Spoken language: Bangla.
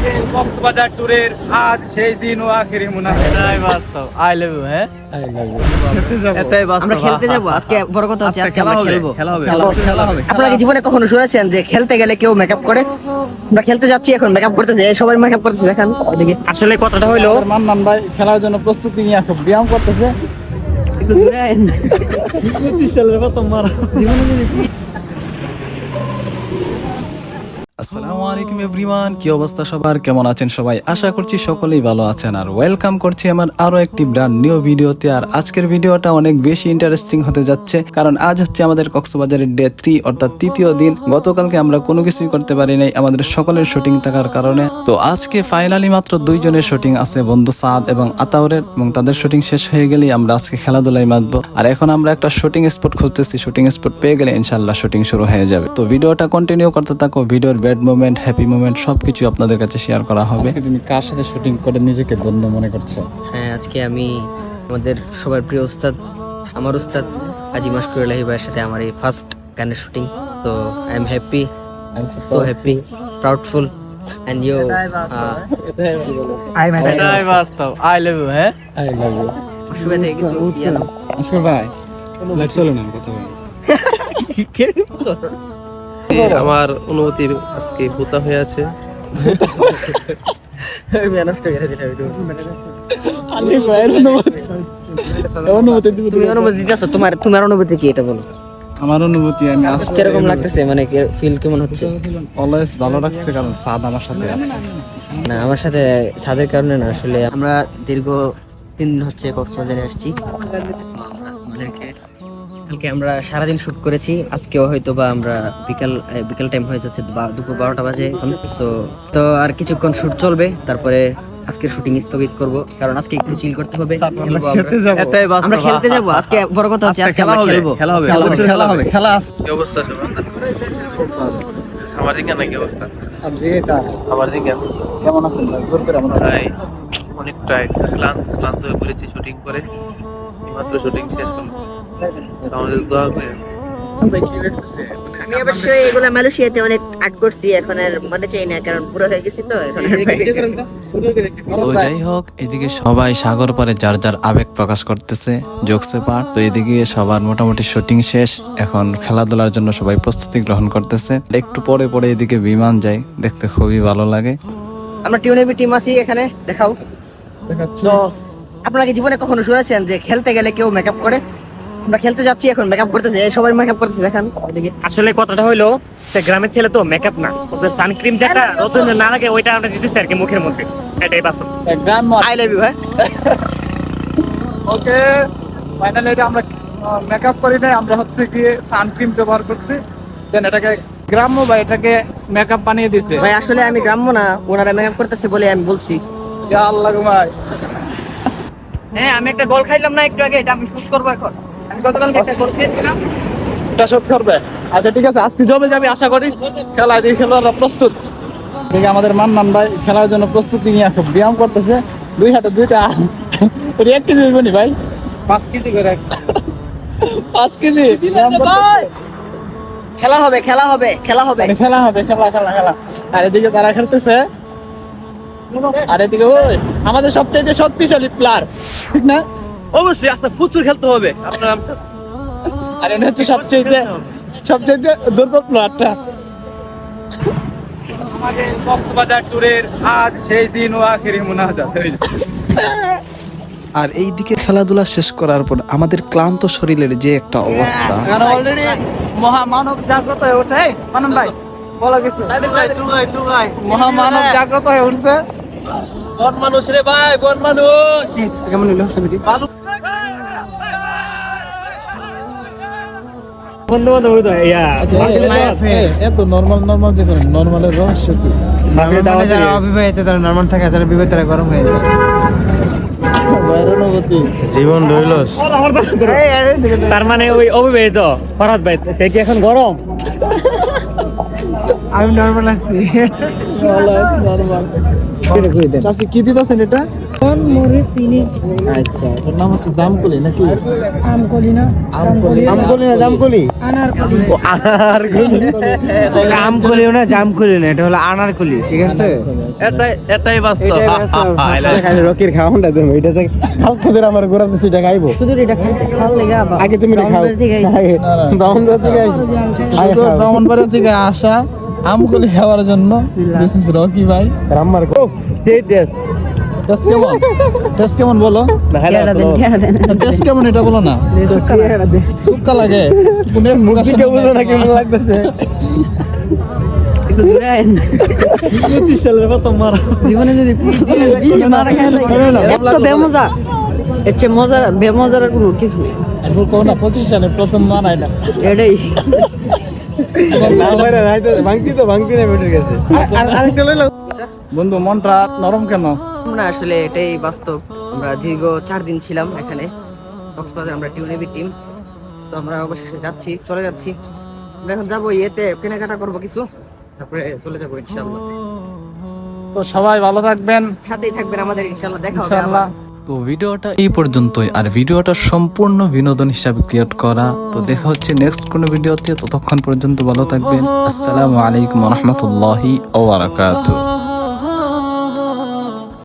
আমাদের কক্সবাজার ট্যুরের আজ সেই দিন ও আখেরি মুনাফা। এটাই বাস্তব। I love you. হ্যাঁ, আই লাভ ইউ। এটাই বাস্তব। আমরা খেলতে যাব আজকে, বড় কথা হচ্ছে আজকে আমরা খেলবো। খেলা হবে। আপনারা কি জীবনে কখনো শুনেছেন যে খেলতে গেলে কেউ মেকআপ করে? আমরা খেলতে যাচ্ছি, এখন মেকআপ করতেছে, সবাই মেকআপ করতেছে। দেখেন ওদিকে আসলে কথাটা হইলো আমাদের মান্নান ভাই খেলার জন্য প্রস্তুতি নিয়ে খুব ব্যায়াম করতেছে। একটু দূরে আইন। আসসালামু আলাইকুম এভরিওয়ান, কি অবস্থা সবার, কেমন আছেন সবাই? আশা করছি সকলেই ভালো আছেন আর ওয়েলকাম করছি আমার আরো একটি ব্র্যান্ড নিউ ভিডিওতে। আর আজকের ভিডিওটা অনেক বেশি ইন্টারেস্টিং হতে যাচ্ছে, কারণ আজ হচ্ছে আমাদের কক্সবাজারের ডে 3 অর্থাৎ তৃতীয় দিন। গতকালকে আমরা কোনো কিছুই করতে পারি নাই আমাদের সকলের শুটিং থাকার কারণে। তো আজকে ফাইনালি মাত্র দুইজনের শুটিং আছে, বন্ধু সাদ এবং আতাউরের, এবং তাদের শুটিং শেষ হয়ে গেলেই আমরা আজকে খেলাধুলায় মাতবো। আর এখন আমরা একটা শুটিং স্পট খুঁজতেছি, শুটিং স্পট পেয়ে গেলে ইনশাল্লাহ শুটিং শুরু হয়ে যাবে। তো ভিডিওটা কন্টিনিউ করতে থাকো, ভিডিওর ব্যাড মোমেন্ট, হ্যাপি মোমেন্ট সবকিছু আপনাদের কাছে শেয়ার করা হবে। আজকে তুমি কার সাথে শুটিং করে নিজেকে ধন্য মনে করছো? হ্যাঁ, আজকে আমি আমাদের সবার প্রিয় উস্তাদ, আমার উস্তাদ হাজি মাশকুর আলাহি ভাইয়ের সাথে আমার এই ফার্স্ট গানের shooting. So I am happy, so happy, proudful and you. এটাই বাস্তব। I love you. হ্যাঁ, আই লাভ ইউ। অসুবিধা থেকে কিছু ইয়ে না। আসল ভাই লাইট চলে না কথা বল। আমার অনুভূতির আজকে ভূতা হয়ে আছে। নষ্ট করে দিতে হবে। আরে ভাই অনুভূতি তুমি অনুভূতি দিতেছো, তোমার অনুভূতি কি এটা বলো? আমার অনুভূতি আমি আজকে কিরকম লাগতেছে, মানে ফিল কেমন হচ্ছে? অলওয়েজ ভালো লাগছে, কারণ সাদ আমার সাথে আছে। না, আমার সাথে সাদের কারণে না, আসলে আমরা দীর্ঘ 3 দিন হচ্ছে কক্সবাজারে আসছি। আমাদেরকে কালকে আমরা সারাদিন শুট করেছি, আজকেও হয়তো বা আমরা বিকাল টাইম হয়ে যাচ্ছে, দুপুর 12টা বাজে এখন। তো আর কিছুক্ষণ শুট চলবে, তারপরে আজকের শুটিং স্থগিত করব, কারণ আজকে একটু চিল করতে হবে। এটাই বাস্তব। আমরা খেলতে যাব আজকে, বড় কথা হচ্ছে আজকে আমরা খেলবো। খেলা হবে। খেলা আছে। কি অবস্থা আমার দিকে নাকি অবস্থা? আপনি এটা আমার দিকে কেমন আছেন ভাই? জোর করে আমাদের ভাই অনেকটাই ক্লান্ত হয়ে পড়েছি শুটিং করে। মাত্র শুটিং শেষ হলো, আমাদের দোয়া করে। ভাই কি লাগতেছে? আমি অবশ্যই এগুলা মালয়েশিয়াতে অনেক আর্ট করছি, এখন আর মনে চাই না, কারণ পুরো হয়ে গেছি তো এখন। তো যাই হোক, এদিকে সবাই সাগর পারে যার যার আবেগ প্রকাশ করতেছে, জোকসে পার্ট। তো এদিকে সবার মোটামুটি শুটিং শেষ, এখন খেলাধুলার জন্য সবাই প্রস্তুতি গ্রহণ করতেছে। একটু পরে পরে এদিকে বিমান যায়, দেখতে খুবই ভালো লাগে। আমরা টিউনেবি টিম আছি এখানে, দেখাও। দেখাচ্ছি। তো আপনারা কি জীবনে কখনো শুনেছেন যে খেলতে গেলে কেউ মেকআপ করে? আমরা খেলতে যাচ্ছি, এখন মেকআপ করতেছে, সবাই মেকআপ করতেছে। দেখেন ওদিকে। আসলে কথাটা হইলো গ্রামের ছেলে তো মেকআপ না, সানক্রিম যেটা রতন না লাগে ওইটা আমরা দিতেছি আর কি মুখের মধ্যে। এটাই বাস্তব। গ্রাম আই লাভ ইউ ভাই। ওকে, ফাইনালি এটা আমরা মেকআপ করি নাই, আমরা হচ্ছে কি সানক্রিম ব্যবহার করছি, দেন এটাকে গ্রাম্য বা এটাকে মেকআপ বানিয়ে দিছে। ভাই আসলে আমি গ্রাম্য না, ওনারা মেকআপ করতেছে বলে আমি বলছি। ইয়া আল্লাহ গো ভাই। হ্যাঁ, আমি একটা গোল খাইলাম না একটু আগে, এটা আমি শুট করবো এখন। আমি গতকালকে একটা গোল খেয়েছিলাম। এটা শোধ করবে। আচ্ছা ঠিক আছে, আজকে জবে যাবে আশা করি। খেলায় দিয়ে খেলোয়াড়রা প্রস্তুত। ঠিক আমাদের মান্নান ভাই খেলার জন্য প্রস্তুতি নিয়ে খুব ব্যায়াম করতেছে। 2 হাতে 2টা 1 কেজি হইব নি ভাই? 5 কেজি করে 5 কেজি ব্যায়াম করতেছে। খেলা হবে, খেলা হবে, খেলা হবে। মানে খেলা হবে, খেলা। আর এদিকে তারা খেলতেছে, আর এদিকে ওই আমাদের সবচেয়ে শক্তিশালী প্লেয়ার, ঠিক না? অবশ্যই আচ্ছা প্রচুর খেলতে হবে আপনারা। আর এটা হচ্ছে সবচেয়ে দুর্বল প্লেয়ারটা। আমাদের কক্সবাজার ট্যুরের আজ সেই দিন ও আখেরি মুনাফা। আর এইদিকে খেলাধুলা শেষ করার পর আমাদের ক্লান্ত শরীরের যে একটা অবস্থা, কারণ অলরেডি মহামানব জাগ্রত হয়ে ওঠে। মানব ভাই বলা কিছু, মহামানব জাগ্রত হয়ে উঠছে। বন মানুষ রে ভাই, বন মানুষ। কেমন হলো ছবিটি? এত নরমাল যে করেন, নরমালের রহস্য কি? যারা অবিবাহিত তারা নরমাল থাকে, যারা বিবাহিতরা গরম হয়ে যায়। ভাইয়ের অনুভূতি জীবন রইল তার মানে ওই অবিবাহিত ফরহাদ ভাই সে কি এখন গরম? আমি নরমাল আছি চাচি কি দিতেছেন এটা? মরিচ চিনি আচ্ছা এটার নাম হচ্ছে জামকুলি নাকি? আমকলি না আমকুলি আমকলি না জামকলি? আনারকলি আমকলিও না জামকলি না, এটা হলো আনারকলি, ঠিক আছে? এটাই বাস্তব। রকির খাওয়ানটা দেবো, এটা হালকা ধরে আমার গোড়া দিচ্ছি, এটা খাইবো। শুধু এটা খাইতে ভালো লাগে আবার আগে তুমি এটা খাও। ব্রাহ্মণবাড়িয়া থেকে আইছি। শুধু ব্রাহ্মণবাড়িয়া থেকে আসা আমকুলি খাওয়ার জন্য। দিস ইজ রকি ভাই। রাম্মার কো সেই টেস্ট টেস্ট কেমন? টেস্ট কেমন বলো? টেস্ট কেমন এটা বলো না। সুক্কা লাগে। কোনের মুখে বুঝো না কেমন লাগতেছে। জীবনে যদি মারা খাই এত বেমজা, এর চেয়ে বেমজার কোনো কিছু নেই। এরপর কোন না 25 সালে প্রথম মানা এটা। এটাই না বাইরে রাইতে ভাঙতি না বেটার কাছে। আরেকটা লইলো বন্ধু মনটা নরম কেন? আমরা আসলে এটাই বাস্তব। আমরা দীর্ঘ 4 দিন ছিলাম এখানে কক্সবাজার, আমরা টিউনেবি টিম। তো আমরা অবশেষে চলে যাচ্ছি। আমরা এখন যাবো ইয়েতে কেনাকাটা করবো কিছু, তারপরে চলে যাবো ইনশাআল্লাহ। তো সবাই ভালো থাকবেন সাথেই থাকবেন আমাদের, ইনশাআল্লাহ দেখা হবে ইনশাআল্লাহ। আবার। তো ভিডিওটা এই পর্যন্তই, আর ভিডিওটা সম্পূর্ণ বিনোদন হিসাবে ক্রিয়েট করা। তো দেখা হচ্ছে নেক্সট কোনো ভিডিওতে, ততক্ষণ পর্যন্ত ভালো থাকবেন। আসসালামু আলাইকুম ওয়া রাহমাতুল্লাহি ওয়া বারাকাতুহু।